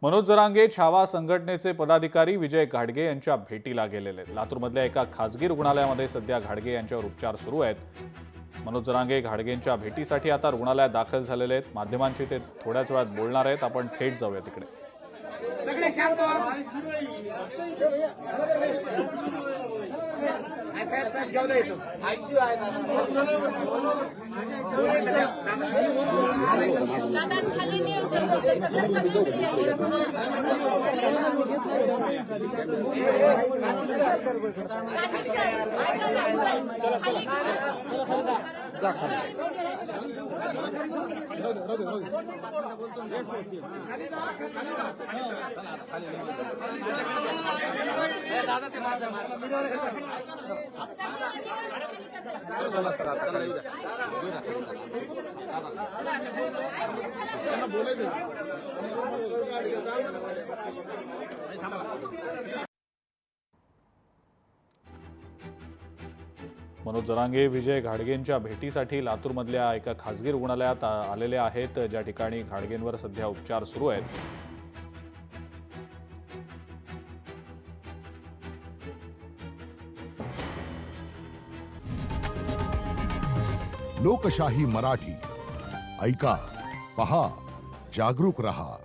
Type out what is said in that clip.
मनोज जरांगे छावा संघटनेचे पदाधिकारी विजय घाडगे यांच्या भेटीला गेलेले आहेत। लातूरमधल्या एका खासगी रुग्णालयामध्ये सध्या घाडगे यांच्यावर उपचार सुरू आहेत। मनोज जरांगे घाडगेंच्या भेटीसाठी आता रुग्णालयात दाखल झालेले आहेत। माध्यमांशी ते थोड्याच वेळात बोलणार आहेत। आपण थेट जाऊया तिकडे। सगळे शांत व्हा। साहेब घेऊ दे इथं आयसीयू आहे दादा खाली नियोजन सगळं दादा ते माझा मनोज जरांगे विजय घाडगेंच्या भेटीसाठी लातूरमधल्या एका खासगी रुग्णालयात आलेले आहेत, ज्या ठिकाणी घाडगेंवर सध्या उपचार सुरू आहेत। लोकशाही मराठी ऐका, पहा, जागरूक रहा।